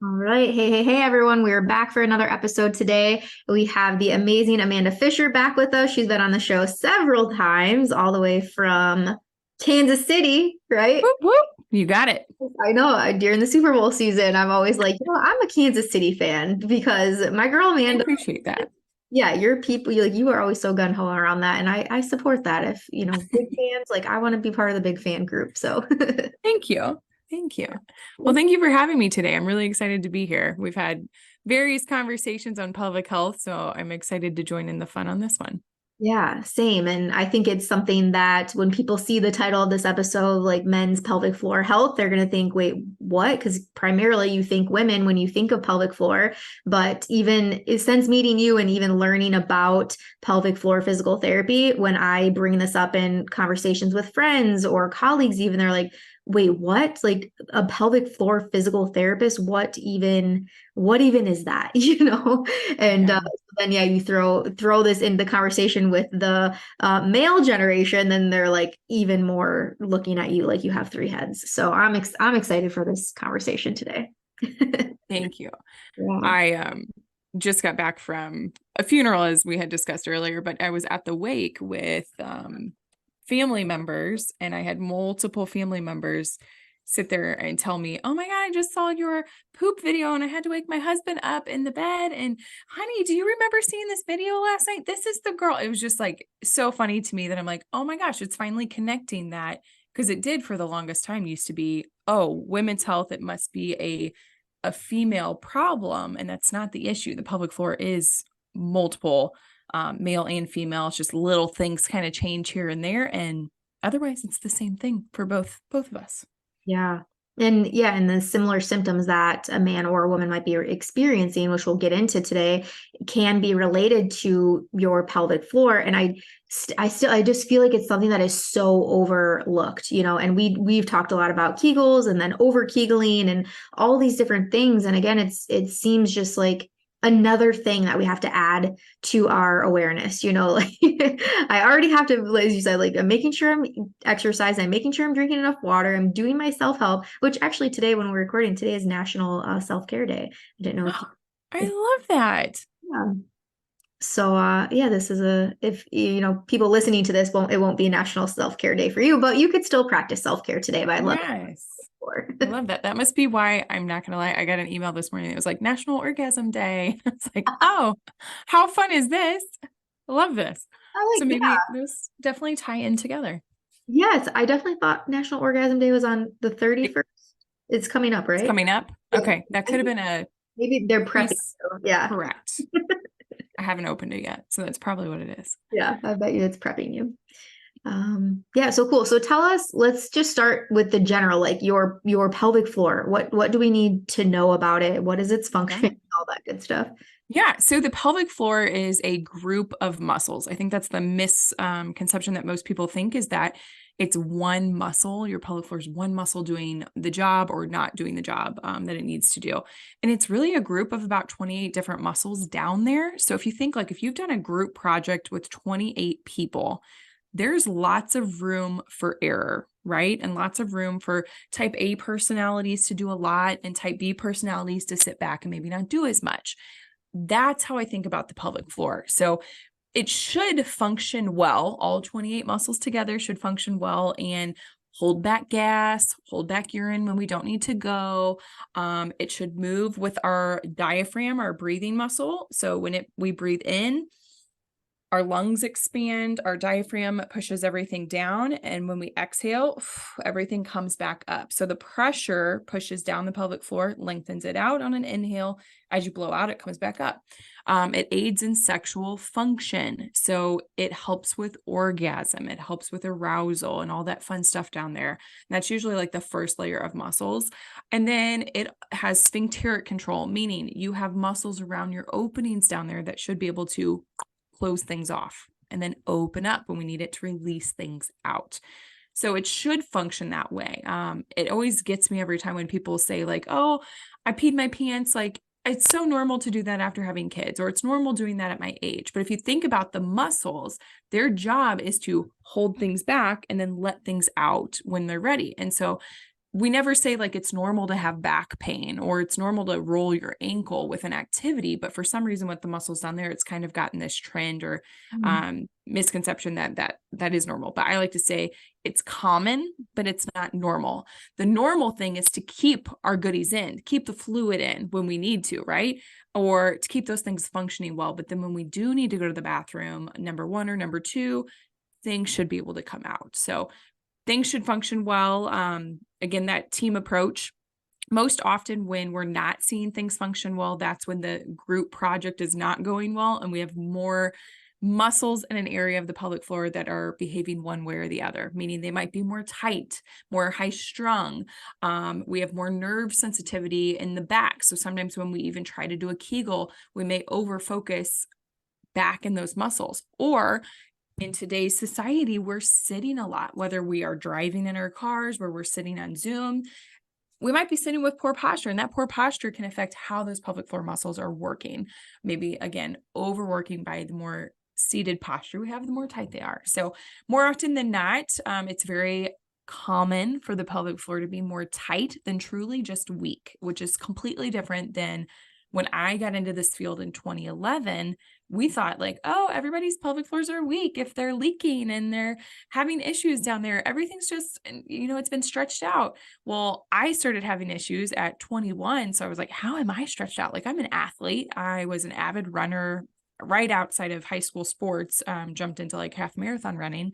All right. Hey, everyone. We're back for another episode today. We have the amazing Amanda Fisher back with us. She's been on the show several times, all the way from Kansas City, right? Whoop, whoop. You got it. I know during the Super Bowl season, I'm always like, I'm a Kansas City fan because my girl I Amanda, appreciate that. yeah, your people, you are always so gung-ho around that. And I support that. If, big fans, like I want to be part of the big fan group. So Thank you. Thank you. Well, thank you for having me today. I'm really excited to be here. We've had various conversations on pelvic health, so I'm excited to join in the fun on this one. Yeah, same. And I think it's something that when people see the title of this episode, like men's pelvic floor health, they're going to think, wait, what? Because primarily you think women when you think of pelvic floor. But even since meeting you and even learning about pelvic floor physical therapy, when I bring this up in conversations with friends or colleagues, even they're like, wait, what? Like a pelvic floor physical therapist? What even is that? And Yeah. then yeah, you throw this in the conversation with the male generation, then they're like even more looking at you like you have three heads. So I'm excited for this conversation today. Thank you. Yeah. I just got back from a funeral, as we had discussed earlier, but I was at the wake with family members, and I had multiple family members sit there and tell me, "Oh my God, I just saw your poop video and I had to wake my husband up in the bed. And honey, do you remember seeing this video last night? This is the girl." It was just like so funny to me that I'm like, oh my gosh, it's finally connecting that, because it did for the longest time used to be, oh, women's health, it must be a female problem, and that's not the issue. The pelvic floor is multiple, male and female. It's just little things kind of change here and there, and otherwise it's the same thing for both of us. Yeah. And yeah, and the similar symptoms that a man or a woman might be experiencing, which we'll get into today, can be related to your pelvic floor. And I just feel like it's something that is so overlooked, and we've talked a lot about Kegels and then over Kegling and all these different things. And again, it seems just like another thing that we have to add to our awareness, like I already have to, as you said, like I'm making sure I'm exercising, I'm making sure I'm drinking enough water, I'm doing my self-help, which actually today when we're recording, today is National Self-Care Day. I didn't know I if love that. yeah. So yeah, this is if people listening to this it won't be National Self-Care Day for you, but you could still practice self-care today by loving Yes. I it. love that. That must be why, I'm not gonna lie, I got an email this morning. It was like National Orgasm Day. It's like, oh, how fun is this? I love this. I So like, yeah. maybe those definitely tie in together. Yes, I definitely thought National Orgasm Day was on the It- 31st. It's coming up, It's right? coming up. Yeah. Okay, that I could have think been a maybe they're pre prepping. So, yeah. correct. I haven't opened it yet, so that's probably what it is. Yeah, I bet you it's prepping you. Yeah, so cool. So tell us, let's just start with the general, like your pelvic floor. What do we need to know about it? What is its Yeah. function? All that good stuff. Yeah, so the pelvic floor is a group of muscles. I think that's the misconception that most people think, is that it's one muscle. Your pelvic floor is one muscle doing the job or not doing the job that it needs to do. And it's really a group of about 28 different muscles down there. So if you think, like, if you've done a group project with 28 people, there's lots of room for error, right? And lots of room for type A personalities to do a lot and type B personalities to sit back and maybe not do as much. That's how I think about the pelvic floor. So it should function well. All 28 muscles together should function well and hold back gas, hold back urine when we don't need to go. It should move with our diaphragm, our breathing muscle. So when we breathe in, our lungs expand, our diaphragm pushes everything down, and when we exhale, everything comes back up. So the pressure pushes down the pelvic floor, lengthens it out on an inhale. As you blow out, it comes back up. It aids in sexual function. So it helps with orgasm. It helps with arousal and all that fun stuff down there. And that's usually like the first layer of muscles. And then it has sphincteric control, meaning you have muscles around your openings down there that should be able to close things off and then open up when we need it to release things out. So it should function that way. It always gets me every time when people say, like, oh, I peed my pants. Like, it's so normal to do that after having kids, or it's normal doing that at my age. But if you think about the muscles, their job is to hold things back and then let things out when they're ready. And so we never say like it's normal to have back pain or it's normal to roll your ankle with an activity, but for some reason with the muscles down there, it's kind of gotten this trend or misconception that is normal. But I like to say it's common, but it's not normal. The normal thing is to keep our goodies in, keep the fluid in when we need to, right? Or to keep those things functioning well. But then when we do need to go to the bathroom, number one or number two, things should be able to come out. So things should function well. Again, that team approach. Most often when we're not seeing things function well, that's when the group project is not going well and we have more muscles in an area of the pelvic floor that are behaving one way or the other, meaning they might be more tight, more high strung. We have more nerve sensitivity in the back. So sometimes when we even try to do a Kegel, we may over focus back in those muscles. Or in today's society, we're sitting a lot, whether we are driving in our cars, where we're sitting on Zoom, we might be sitting with poor posture, and that poor posture can affect how those pelvic floor muscles are working. Maybe again, overworking by the more seated posture we have, the more tight they are. So more often than not, it's very common for the pelvic floor to be more tight than truly just weak, which is completely different than when I got into this field in 2011. We thought like, oh, everybody's pelvic floors are weak if they're leaking and they're having issues down there. Everything's just, it's been stretched out. Well, I started having issues at 21. So I was like, how am I stretched out? Like I'm an athlete. I was an avid runner right outside of high school sports, jumped into like half marathon running.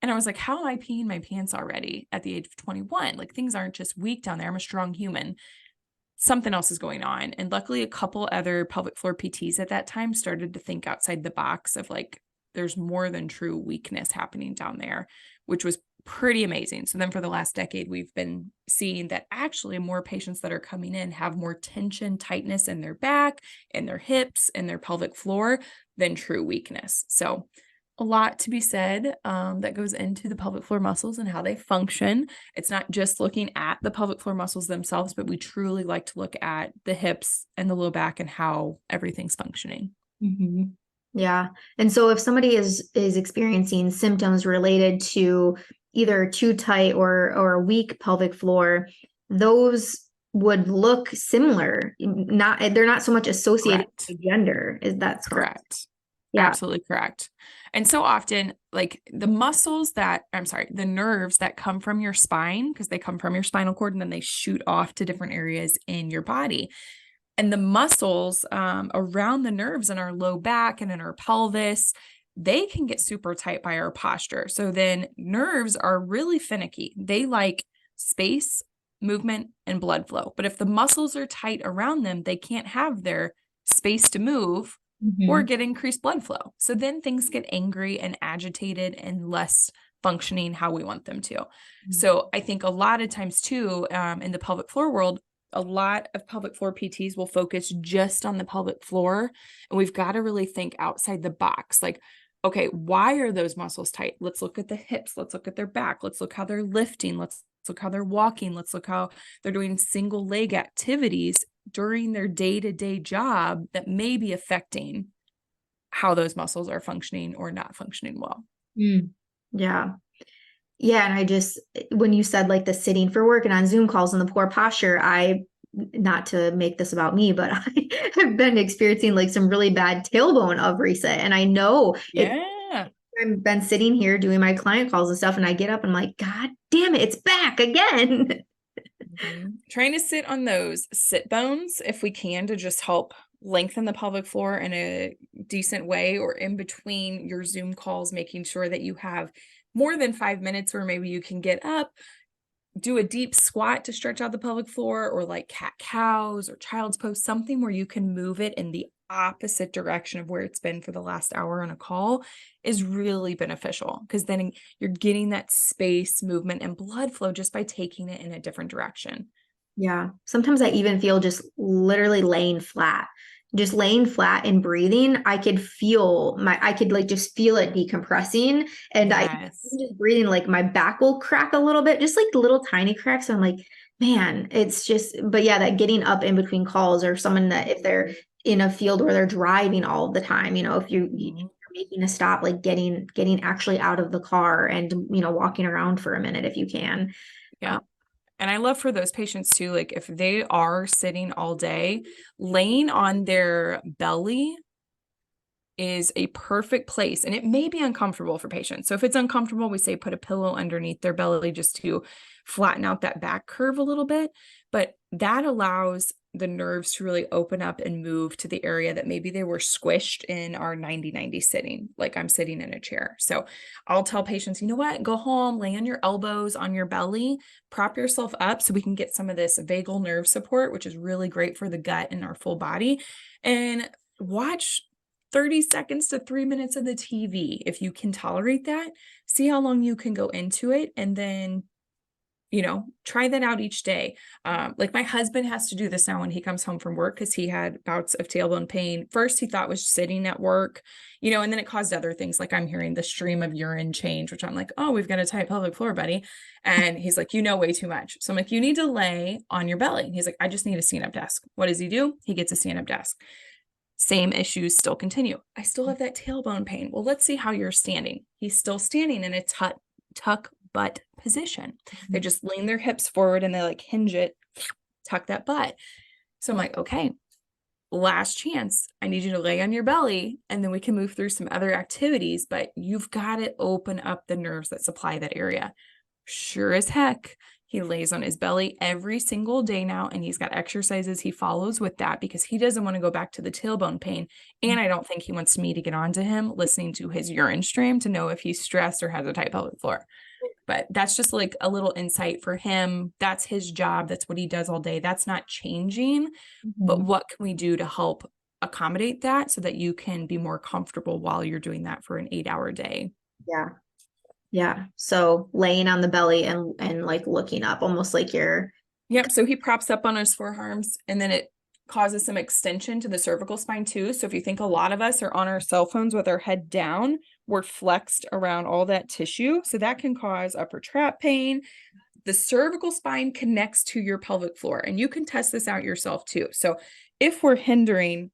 And I was like, how am I peeing my pants already at the age of 21? Like things aren't just weak down there. I'm a strong human. Something else is going on. And luckily, a couple other pelvic floor PTs at that time started to think outside the box of like, there's more than true weakness happening down there, which was pretty amazing. So then for the last decade, we've been seeing that actually more patients that are coming in have more tension, tightness in their back, in their hips, and their pelvic floor than true weakness. So a lot to be said that goes into the pelvic floor muscles and how they function. It's not just looking at the pelvic floor muscles themselves, but we truly like to look at the hips and the low back and how everything's functioning. Mm-hmm. Yeah. And so if somebody is experiencing symptoms related to either too tight or a weak pelvic floor, those would look similar. They're not so much associated Correct. with gender. Is that Correct. Yeah. Absolutely correct. And so often, like the nerves that come from your spine, because they come from your spinal cord and then they shoot off to different areas in your body. And the muscles around the nerves in our low back and in our pelvis, they can get super tight by our posture. So then nerves are really finicky. They like space, movement, and blood flow. But if the muscles are tight around them, they can't have their space to move or get increased blood flow. So then things get angry and agitated and less functioning how we want them to. So I think a lot of times too, in the pelvic floor world, a lot of pelvic floor PTs will focus just on the pelvic floor. And we've got to really think outside the box. Like, okay, why are those muscles tight? Let's look at the hips. Let's look at their back. Let's look how they're lifting. Let's look how they're walking. Let's look how they're doing single leg activities during their day-to-day job that may be affecting how those muscles are functioning or not functioning well. Yeah. Yeah. And when you said like the sitting for work and on Zoom calls and the poor posture, not to make this about me, but I have been experiencing like some really bad tailbone of recent. And I know I've been sitting here doing my client calls and stuff, and I get up and I'm like, God damn it, it's back again. Trying to sit on those sit bones if we can to just help lengthen the pelvic floor in a decent way, or in between your Zoom calls, making sure that you have more than 5 minutes where maybe you can get up, do a deep squat to stretch out the pelvic floor, or like cat cows or child's pose, something where you can move it in the opposite direction of where it's been for the last hour on a call is really beneficial, because then you're getting that space, movement, and blood flow just by taking it in a different direction. Yeah. Sometimes I even feel just literally laying flat. Just laying flat and breathing, I could like just feel it decompressing. And I'm just breathing, like my back will crack a little bit, just like little tiny cracks. So I'm like, man, it's just, but yeah, that getting up in between calls, or someone that if they're in a field where they're driving all the time, if you're making a stop, like getting actually out of the car and, walking around for a minute if you can. Yeah. And I love for those patients too, like if they are sitting all day, laying on their belly is a perfect place. And it may be uncomfortable for patients. So if it's uncomfortable, we say put a pillow underneath their belly just to flatten out that back curve a little bit. But that allows the nerves to really open up and move to the area that maybe they were squished in our 90-90 sitting, like I'm sitting in a chair. So I'll tell patients, you know what, go home, lay on your elbows on your belly, prop yourself up so we can get some of this vagal nerve support, which is really great for the gut and our full body. And watch 30 seconds to 3 minutes of the TV. If you can tolerate that, see how long you can go into it. And then, try that out each day. Like my husband has to do this now when he comes home from work because he had bouts of tailbone pain. First, he thought was sitting at work, and then it caused other things. Like I'm hearing the stream of urine change, which I'm like, oh, we've got a tight pelvic floor, buddy. And he's like, way too much. So I'm like, you need to lay on your belly. He's like, I just need a stand-up desk. What does he do? He gets a stand-up desk. Same issues still continue. I still have that tailbone pain. Well, let's see how you're standing. He's still standing in a tuck butt position. They just lean their hips forward and they like hinge it, tuck that butt. So I'm like, okay, last chance. I need you to lay on your belly and then we can move through some other activities, but you've got to open up the nerves that supply that area. Sure as heck, he lays on his belly every single day now, and he's got exercises he follows with that because he doesn't want to go back to the tailbone pain. And I don't think he wants me to get onto him listening to his urine stream to know if he's stressed or has a tight pelvic floor. But that's just like a little insight for him. That's his job. That's what he does all day. That's not changing. But what can we do to help accommodate that so that you can be more comfortable while you're doing that for an 8-hour day? Yeah. Yeah. So laying on the belly and like looking up, almost like you're. Yep. So he props up on his forearms and then it causes some extension to the cervical spine too. So if you think a lot of us are on our cell phones with our head down, we're flexed around all that tissue. So that can cause upper trap pain. The cervical spine connects to your pelvic floor, and you can test this out yourself too. So if we're hindering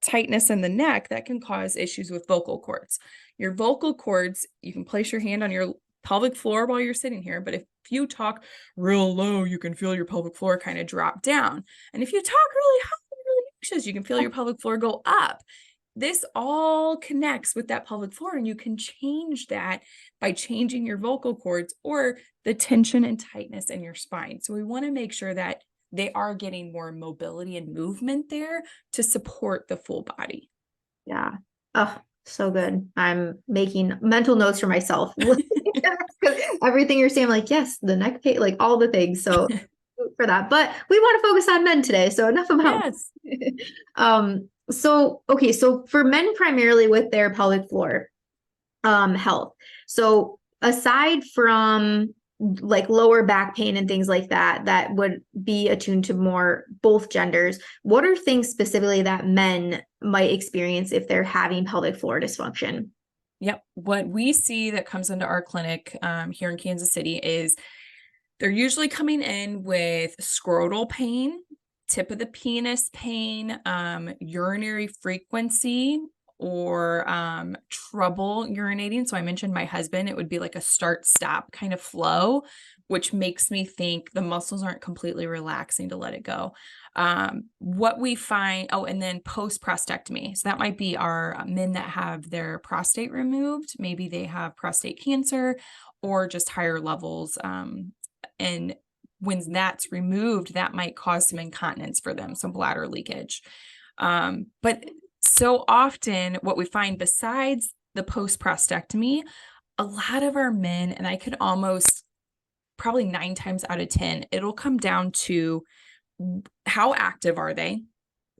tightness in the neck, that can cause issues with vocal cords. Your vocal cords, you can place your hand on your pelvic floor while you're sitting here, but if you talk real low, you can feel your pelvic floor kind of drop down. And if you talk really high, really anxious, you can feel your pelvic floor go up. This all connects with that pelvic floor, and you can change that by changing your vocal cords or the tension and tightness in your spine. So we want to make sure that they are getting more mobility and movement there to support the full body. Yeah. Oh, so good. I'm making mental notes for myself. Everything you're saying, I'm like, yes, the neck pain, like all the things. So for that, but we want to focus on men today. So enough about. Yes. Okay. So for men primarily with their pelvic floor, health. So aside from like lower back pain and things like that, that would be attuned to more both genders. What are things specifically that men might experience if they're having pelvic floor dysfunction? Yep. What we see that comes into our clinic here in Kansas City is they're usually coming in with scrotal pain, tip of the penis pain, urinary frequency, or trouble urinating. So I mentioned my husband, it would be like a start-stop kind of flow, which makes me think the muscles aren't completely relaxing to let it go. What we find, and then post-prostatectomy. So that might be our men that have their prostate removed. Maybe they have prostate cancer or just higher levels. And when that's removed, that might cause some incontinence for them, some bladder leakage. But so often what we find besides the post-prostatectomy, a lot of our men, and I could almost probably 9 times out of 10, it'll come down to how active are they?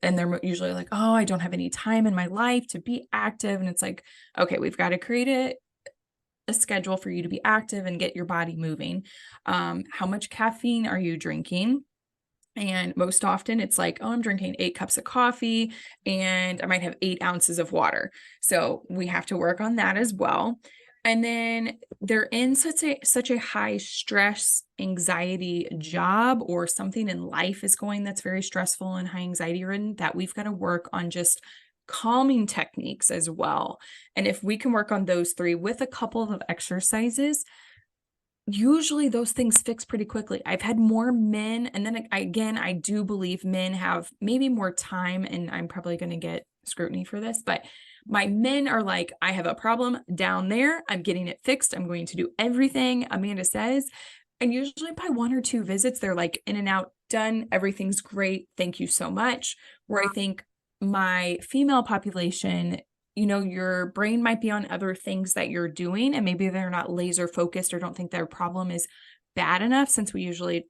And they're usually like, oh, I don't have any time in my life to be active. And it's like, okay, we've got to create a schedule for you to be active and get your body moving. How much caffeine are you drinking? And most often it's like, oh, I'm drinking 8 cups of coffee and I might have 8 ounces of water. So we have to work on that as well. And then they're in such a high stress, anxiety job, or something in life is going that's very stressful and high anxiety ridden, that we've got to work on just calming techniques as well. And if we can work on those 3 with a couple of exercises, usually those things fix pretty quickly. I've had more men, and then again, I do believe men have maybe more time, and I'm probably going to get scrutiny for this, but my men are like, I have a problem down there. I'm getting it fixed. I'm going to do everything Amanda says. And usually by one or two visits, they're like in and out, done. Everything's great. Thank you so much. Where I think my female population, your brain might be on other things that you're doing, and maybe they're not laser focused or don't think their problem is bad enough, since we usually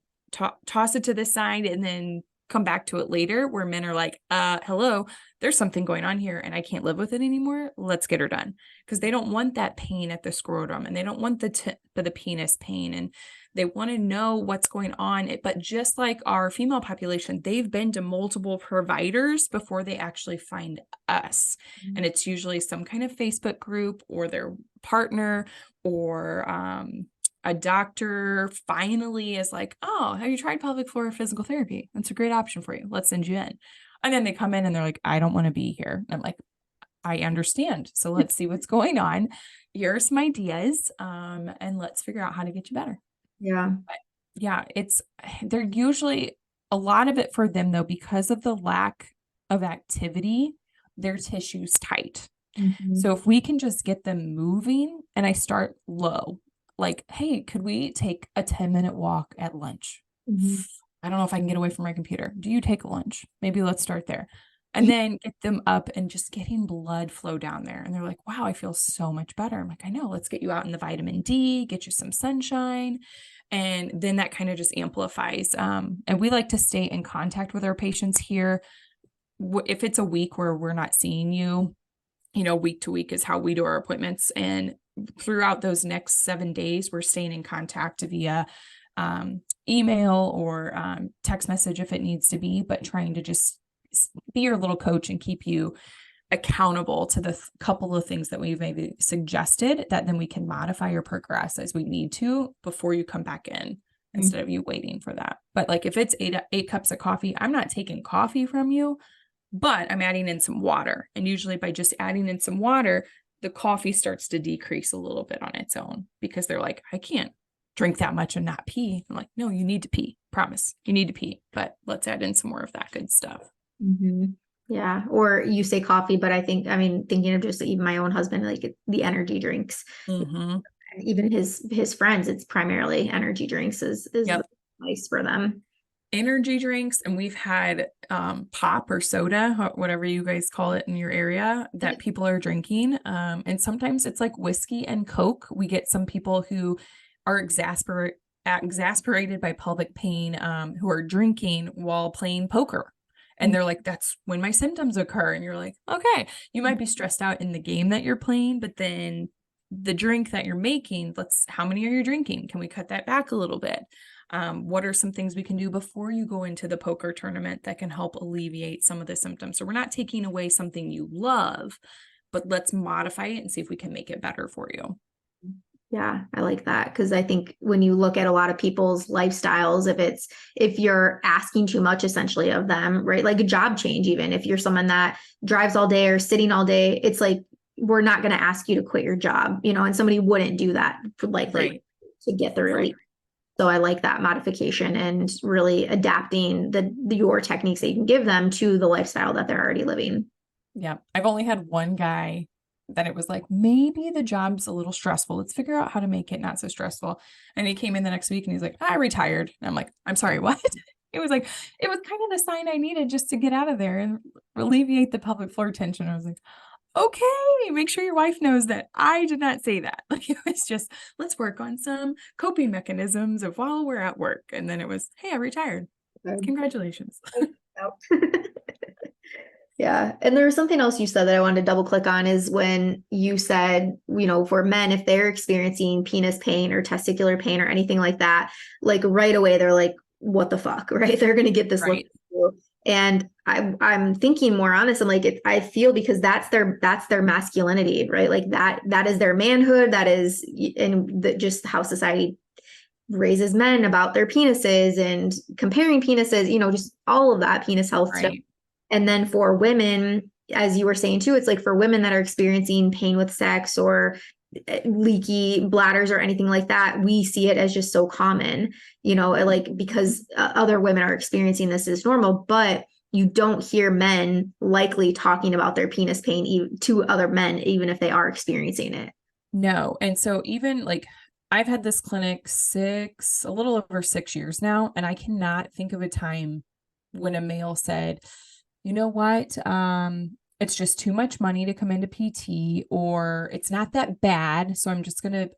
toss it to the side and then come back to it later, where men are like, hello, there's something going on here and I can't live with it anymore. Let's get her done. Because they don't want that pain at the scrotum, and they don't want the tip of the penis pain, and they want to know what's going on. But just like our female population, they've been to multiple providers before they actually find us. And it's usually some kind of Facebook group or their partner or a doctor finally is like, oh, have you tried pelvic floor physical therapy? That's a great option for you. Let's send you in. And then they come in and they're like, I don't want to be here. And I'm like, I understand. So let's see what's going on. Here are some ideas. And let's figure out how to get you better. Yeah. But yeah, they're usually a lot of it for them though, because of the lack of activity, their tissue's tight. Mm-hmm. So if we can just get them moving, and I start low, like, hey, could we take a 10-minute walk at lunch? Mm-hmm. I don't know if I can get away from my computer. Do you take a lunch? Maybe let's start there. And then get them up and just getting blood flow down there. And they're like, wow, I feel so much better. I'm like, I know, let's get you out in the vitamin D, get you some sunshine. And then that kind of just amplifies. And we like to stay in contact with our patients here. If it's a week where we're not seeing you, week to week is how we do our appointments. And throughout those next 7 days, we're staying in contact via email or text message if it needs to be, but trying to just be your little coach and keep you accountable to the couple of things that we've maybe suggested, that then we can modify or progress as we need to before you come back in, instead of you waiting for that. But like if it's eight cups of coffee, I'm not taking coffee from you, but I'm adding in some water. And usually by just adding in some water, the coffee starts to decrease a little bit on its own, because they're like, I can't drink that much and not pee. I'm like, no, you need to pee. Promise. You need to pee, but let's add in some more of that good stuff. Mm-hmm. Yeah. Or you say coffee, but thinking of just even my own husband, like the energy drinks, Mm-hmm. even his friends, it's primarily energy drinks is Yep. nice for them. Energy drinks, and we've had pop or soda, whatever you guys call it in your area, that people are drinking. And sometimes it's like whiskey and Coke. We get some people who are exasperated by pelvic pain, who are drinking while playing poker. And they're like, that's when my symptoms occur. And you're like, okay, you might be stressed out in the game that you're playing, but then the drink that you're making, how many are you drinking? Can we cut that back a little bit? What are some things we can do before you go into the poker tournament that can help alleviate some of the symptoms? So we're not taking away something you love, but let's modify it and see if we can make it better for you. Yeah, I like that, because I think when you look at a lot of people's lifestyles, if you're asking too much essentially of them, right? Like a job change, even if you're someone that drives all day or sitting all day, it's like, we're not going to ask you to quit your job, and somebody wouldn't do that likely to get the relief. Right. So I like that modification and really adapting your techniques that you can give them to the lifestyle that they're already living. Yeah. I've only had one guy that it was like, maybe the job's a little stressful. Let's figure out how to make it not so stressful. And he came in the next week and he's like, I retired. And I'm like, I'm sorry, what? It was kind of the sign I needed just to get out of there and alleviate the pelvic floor tension. I was like, okay, make sure your wife knows that I did not say that. Like, it was just, let's work on some coping mechanisms of while we're at work. And then it was, hey, I retired. Congratulations. Yeah. And there was something else you said that I wanted to double click on, is when you said, for men, if they're experiencing penis pain or testicular pain or anything like that, like right away, they're like, what the fuck, right? They're going to get this right. look. And I'm thinking more honest. I'm like, I feel because that's their masculinity, right? Like that is their manhood. That is, and just how society raises men about their penises and comparing penises, just all of that penis health stuff. And then for women, as you were saying too, it's like for women that are experiencing pain with sex or leaky bladders or anything like that, we see it as just so common, like because other women are experiencing this as normal, but you don't hear men likely talking about their penis pain to other men, even if they are experiencing it. No. And so even like I've had this clinic a little over 6 years now, and I cannot think of a time when a male said, you know what? It's just too much money to come into PT, or it's not that bad. So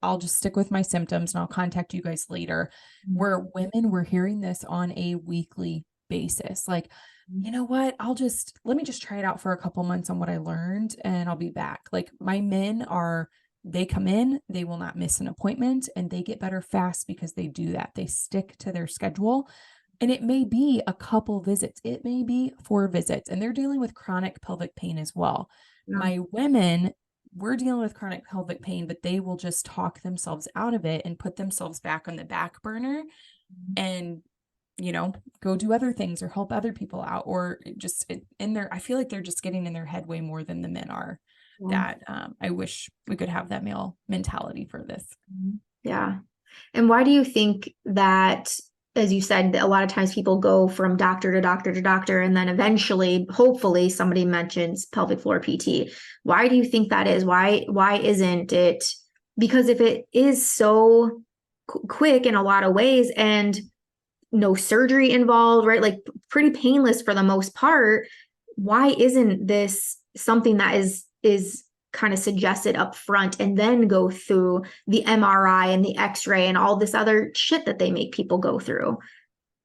I'll just stick with my symptoms and I'll contact you guys later. Where women were hearing this on a weekly basis. Like, you know what? Let me just try it out for a couple months on what I learned and I'll be back. Like my men they come in, they will not miss an appointment, and they get better fast because they do that. They stick to their schedule. And it may be a couple visits, it may be 4 visits, and they're dealing with chronic pelvic pain as well. Yeah. My women, we're dealing with chronic pelvic pain, but they will just talk themselves out of it and put themselves back on the back burner and, go do other things or help other people out, or just in their, I feel like they're just getting in their head way more than the men are. Yeah. That I wish we could have that male mentality for this. Yeah. And why do you think that, as you said, a lot of times people go from doctor to doctor to doctor, and then eventually, hopefully, somebody mentions pelvic floor PT? Why do you think that is? Why isn't it? Because if it is so quick in a lot of ways and no surgery involved, right? Like pretty painless for the most part, why isn't this something that is kind of suggested up front and then go through the MRI and the X-ray and all this other shit that they make people go through?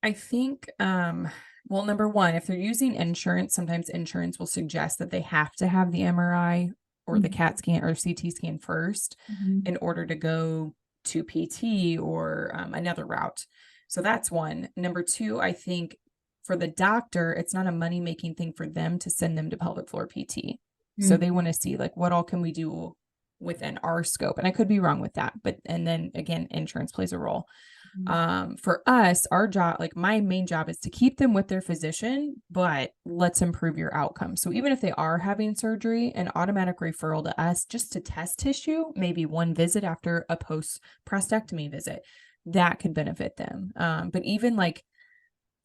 I think, well, number one, if they're using insurance, sometimes insurance will suggest that they have to have the MRI or the CAT scan or CT scan first Mhm. in order to go to PT or another route. So that's one. Number two, I think for the doctor, it's not a money-making thing for them to send them to pelvic floor PT. So Mhm. they want to see like what all can we do within our scope. And I could be wrong with that, but and then again, insurance plays a role. For us, our job, like my main job is to keep them with their physician, but let's improve your outcome. So even if they are having surgery, an automatic referral to us just to test tissue, maybe 1 visit after a post prostatectomy visit, that could benefit them. But even like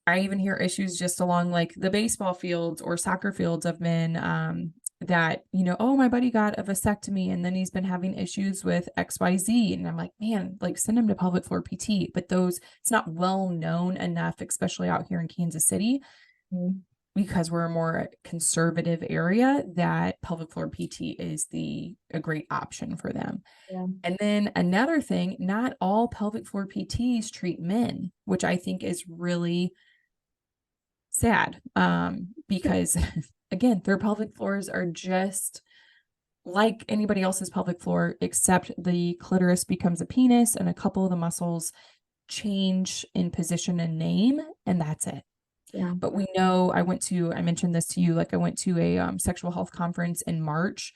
I even hear issues just along like the baseball fields or soccer fields of men that, oh, my buddy got a vasectomy and then he's been having issues with XYZ. And I'm like, man, like send him to pelvic floor PT. But it's not well known enough, especially out here in Kansas City, because we're a more conservative area, that pelvic floor PT is a great option for them. Yeah. And then another thing, not all pelvic floor PTs treat men, which I think is really sad, because again, their pelvic floors are just like anybody else's pelvic floor, except the clitoris becomes a penis and a couple of the muscles change in position and name, and that's it. Yeah. But we know, I mentioned this to you, like I went to a sexual health conference in March,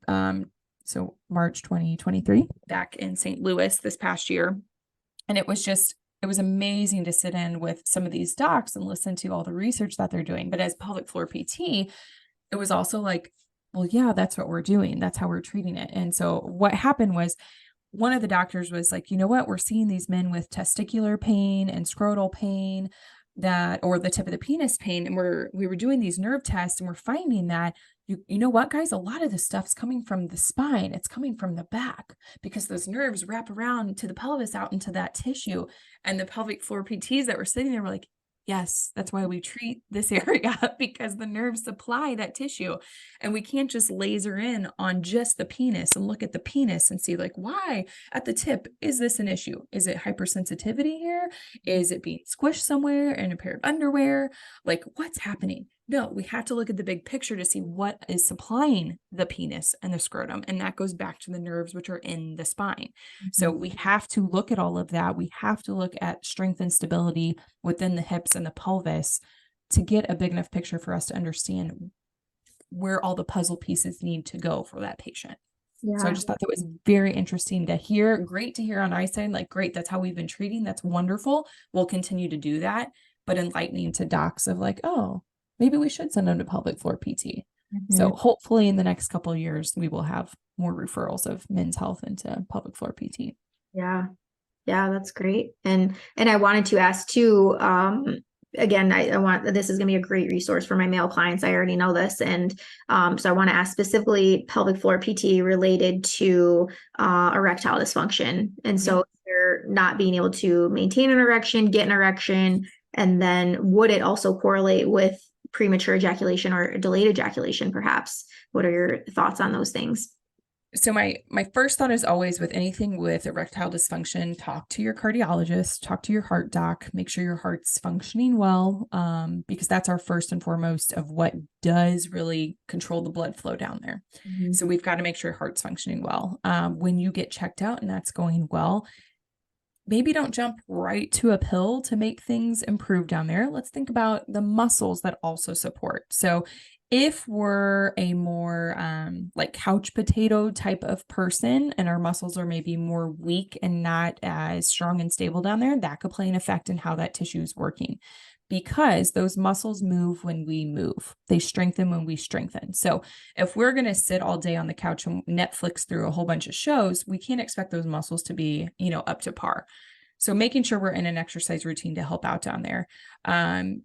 so March 2023, back in St. Louis this past year. And it was amazing to sit in with some of these docs and listen to all the research that they're doing. But as pelvic floor PT, it was also like, well, yeah, that's what we're doing. That's how we're treating it. And so what happened was one of the doctors was like, you know what? We're seeing these men with testicular pain and scrotal pain or the tip of the penis pain. And we were doing these nerve tests and we're finding that you know what, guys, a lot of this stuff's coming from the spine. It's coming from the back because those nerves wrap around to the pelvis out into that tissue. And the pelvic floor PTs that were sitting there were like, yes, that's why we treat this area, because the nerves supply that tissue. And we can't just laser in on just the penis and look at the penis and see like, why at the tip is this an issue? Is it hypersensitivity here? Is it being squished somewhere in a pair of underwear? Like, what's happening? No, we have to look at the big picture to see what is supplying the penis and the scrotum. And that goes back to the nerves, which are in the spine. So we have to look at all of that. We have to look at strength and stability within the hips and the pelvis to get a big enough picture for us to understand where all the puzzle pieces need to go for that patient. So I Yeah. just thought that was very interesting to hear. Great to hear on Einstein. Like, great, that's how we've been treating. That's wonderful. We'll continue to do that. But enlightening to docs of like, oh, maybe we should send them to pelvic floor PT. So Mhm. hopefully in the next couple of years, we will have more referrals of men's health into pelvic floor PT. Yeah. Yeah, that's great. And I wanted to ask too, again, I want this is gonna be a great resource for my male clients. I already know this. And so I want to ask specifically pelvic floor PT related to erectile dysfunction. And Yeah. so if you're not being able to maintain an erection, get an erection, and then would it also correlate with premature ejaculation or delayed ejaculation, perhaps? What are your thoughts on those things? So my first thought is always with anything with erectile dysfunction, talk to your cardiologist, talk to your heart doc, make sure your heart's functioning well, because that's our first and foremost of what does really control the blood flow down there. Mhm. So we've got to make sure your heart's functioning well. When you get checked out and that's going well, maybe don't jump right to a pill to make things improve down there. Let's think about the muscles that also support. So, if we're a more like couch potato type of person and our muscles are maybe more weak and not as strong and stable down there, that could play an effect in how that tissue is working because those muscles move when we move, they strengthen when we strengthen. So, if we're going to sit all day on the couch and Netflix through a whole bunch of shows, we can't expect those muscles to be, up to par. So making sure we're in an exercise routine to help out down there.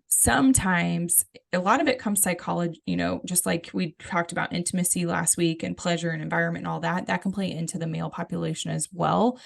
Sometimes a lot of it comes psychology, just like we talked about intimacy last week and pleasure and environment and all that, that can play into the male population as well.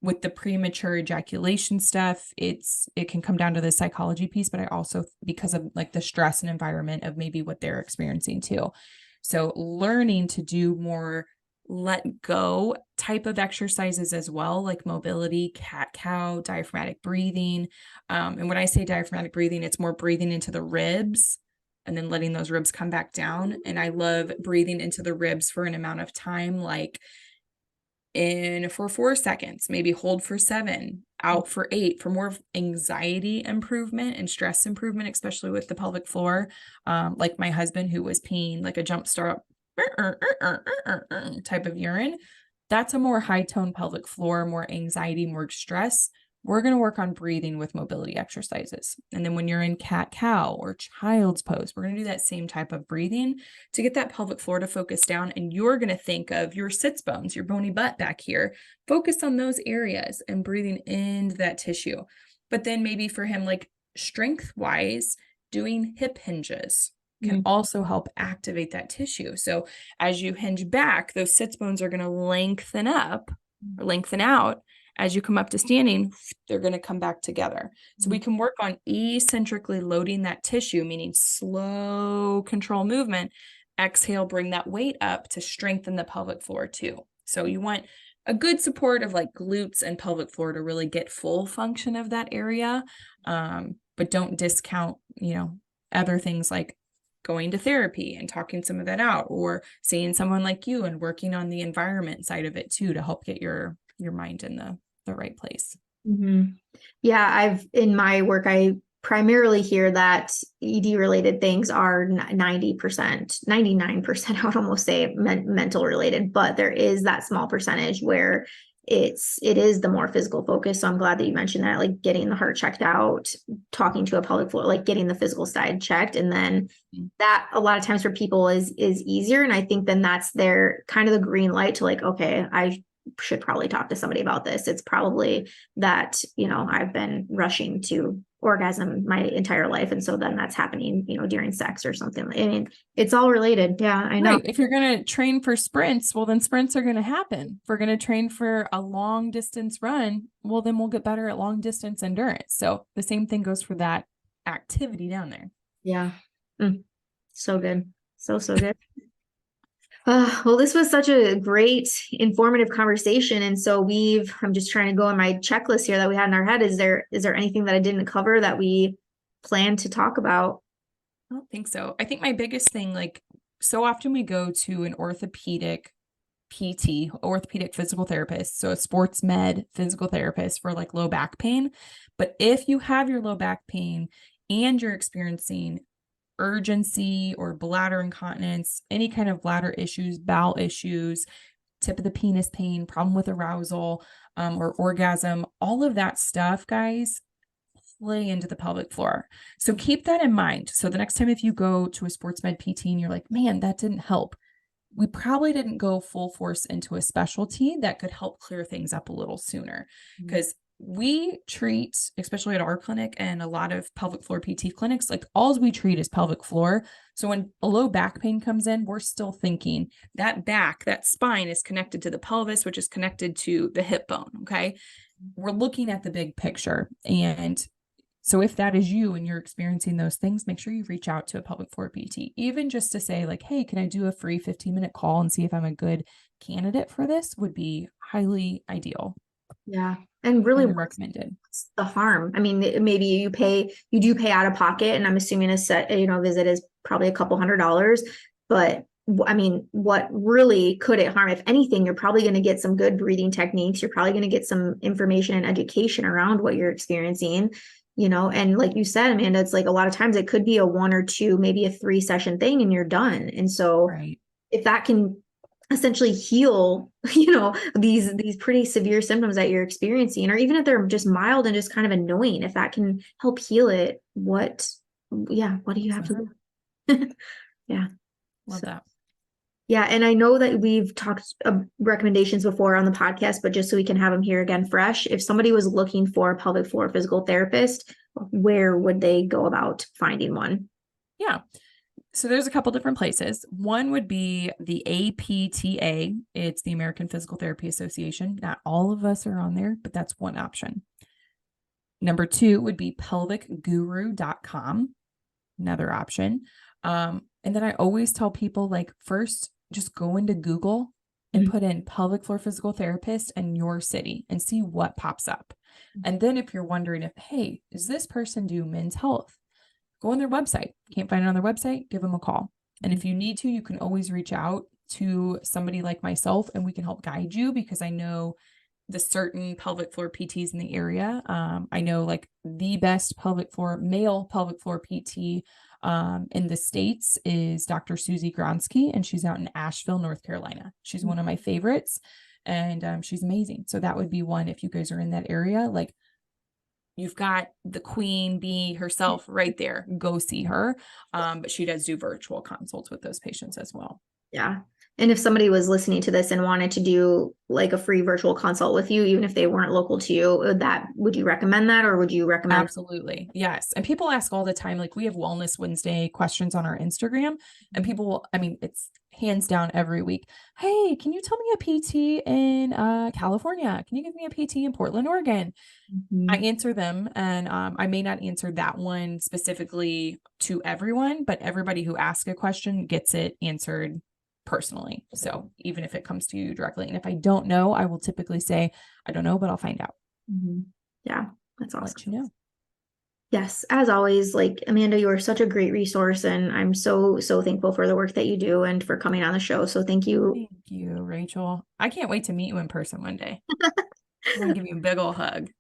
With the premature ejaculation stuff, it can come down to the psychology piece, but I also, because of like the stress and environment of maybe what they're experiencing too. So learning to do more let go type of exercises as well, like mobility, cat cow, diaphragmatic breathing. And when I say diaphragmatic breathing, it's more breathing into the ribs and then letting those ribs come back down. And I love breathing into the ribs for an amount of time, like in for 4 seconds, maybe hold for 7, out for 8 for more anxiety improvement and stress improvement, especially with the pelvic floor. Like my husband who was peeing like a jump start type of urine. That's a more high tone pelvic floor, more anxiety, more stress. We're going to work on breathing with mobility exercises. And then when you're in cat cow or child's pose, we're going to do that same type of breathing to get that pelvic floor to focus down. And you're going to think of your sits bones, your bony butt back here. Focus on those areas and breathing into that tissue. But then maybe for him, like strength wise, doing hip hinges can also help activate that tissue. So as you hinge back, those sits bones are going to lengthen up or lengthen out. As you come up to standing, they're going to come back together. So we can work on eccentrically loading that tissue, meaning slow control movement. Exhale, bring that weight up to strengthen the pelvic floor too. So you want a good support of like glutes and pelvic floor to really get full function of that area. But don't discount, other things like going to therapy and talking some of that out, or seeing someone like you and working on the environment side of it too to help get your mind in the right place. Mm-hmm. Yeah, in my work, I primarily hear that ED related things are 90%, 99%, I would almost say mental related, but there is that small percentage where it is the more physical focus. So I'm glad that you mentioned that, like getting the heart checked out, talking to a pelvic floor, like getting the physical side checked. And then that a lot of times for people is easier. And I think then that's their kind of the green light to like, okay, I should probably talk to somebody about this. It's probably that, I've been rushing to orgasm my entire life. And so then that's happening, during sex or something. I mean, it's all related. Yeah, I know. Right. If you're going to train for sprints, well, then sprints are going to happen. If we're going to train for a long distance run, well, then we'll get better at long distance endurance. So the same thing goes for that activity down there. Yeah. So good. So good. Well, this was such a great, informative conversation. And so I'm just trying to go on my checklist here that we had in our head. Is there anything that I didn't cover that we plan to talk about? I don't think so. I think my biggest thing, like so often we go to an orthopedic PT, orthopedic physical therapist, so a sports med physical therapist for like low back pain. But if you have your low back pain and you're experiencing urgency or bladder incontinence, any kind of bladder issues, bowel issues, tip of the penis pain, problem with arousal, or orgasm, all of that stuff, guys, play into the pelvic floor. So keep that in mind. So the next time if you go to a sports med PT and you're like, man, that didn't help, we probably didn't go full force into a specialty that could help clear things up a little sooner. Because we treat, especially at our clinic and a lot of pelvic floor PT clinics, like all we treat is pelvic floor. So when a low back pain comes in, we're still thinking that back, that spine is connected to the pelvis, which is connected to the hip bone. Okay. We're looking at the big picture. And so if that is you and you're experiencing those things, make sure you reach out to a pelvic floor PT, even just to say like, hey, can I do a free 15-minute call and see if I'm a good candidate for this would be highly ideal. Yeah. And really, Highly what's recommended. the harm? I mean, maybe you do pay out of pocket, and I'm assuming a set, visit is probably a couple $100, but I mean, what really could it harm? If anything, you're probably going to get some good breathing techniques. You're probably going to get some information and education around what you're experiencing, and like you said, Amanda, it's like a lot of times it could be a 1 or 2, maybe a 3 session thing and you're done. And so Right. if that can essentially heal, these pretty severe symptoms that you're experiencing, or even if they're just mild and just kind of annoying, if that can help heal it, what do you have to do? Yeah. Love So, that. yeah. And I know that we've talked recommendations before on the podcast, but just so we can have them here again fresh, if somebody was looking for a pelvic floor physical therapist, where would they go about finding one? Yeah. So there's a couple different places. One would be the APTA. It's the American Physical Therapy Association. Not all of us are on there, but that's one option. Number 2 would be pelvicguru.com, another option. And then I always tell people like, first, just go into Google and put in pelvic floor physical therapist in your city and see what pops up. And then if you're wondering if, hey, does this person do men's health? Go on their website. Can't find it on their website? Give them a call. And if you need to, you can always reach out to somebody like myself and we can help guide you, because I know the certain pelvic floor PTs in the area. I know like the best male pelvic floor PT in the States is Dr. Susie Gronsky, and she's out in Asheville, North Carolina. She's one of my favorites, and she's amazing. So that would be one if you guys are in that area. Like, you've got the queen bee herself right there. Go see her. But she does do virtual consults with those patients as well. Yeah. And if somebody was listening to this and wanted to do like a free virtual consult with you, even if they weren't local to you, would you recommend that, or would you recommend? Absolutely. Yes. And people ask all the time, like we have Wellness Wednesday questions on our Instagram, and people will, I mean, it's hands down every week. Hey, can you tell me a PT in California? Can you give me a PT in Portland, Oregon? I answer them, and I may not answer that one specifically to everyone, but everybody who asks a question gets it answered personally. So even if it comes to you directly, and if I don't know, I will typically say, I don't know, but I'll find out. Yeah, that's I'll awesome. let you know. Yes, as always, like Amanda, you are such a great resource, and I'm so thankful for the work that you do and for coming on the show. So thank you. Thank you, Rachel. I can't wait to meet you in person one day. I'm gonna give you a big old hug.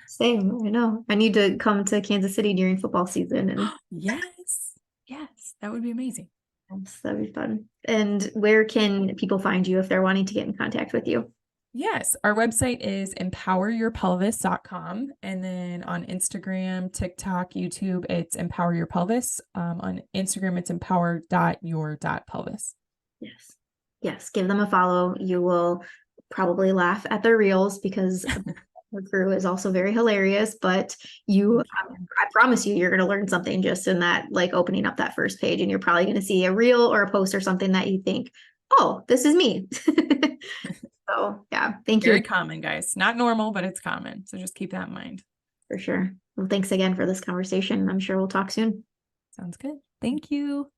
Same. I know. I need to come to Kansas City during football season, and Yes, yes, that would be amazing. that'd be fun. And where can people find you if they're wanting to get in contact with you? Yes, our website is empoweryourpelvis.com. And then on Instagram, TikTok, YouTube, it's Empower Your Pelvis. On Instagram, it's empower.your.pelvis. Yes. Yes. Give them a follow. You will probably laugh at their reels because her crew is also very hilarious, but I promise you, you're going to learn something just in that, like opening up that first page, and you're probably going to see a reel or a post or something that you think, oh, this is me. So yeah, thank Very you common, guys. Not normal, but it's common. So just keep that in mind. for sure. Well, thanks again for this conversation. I'm sure we'll talk soon. Sounds good. Thank you.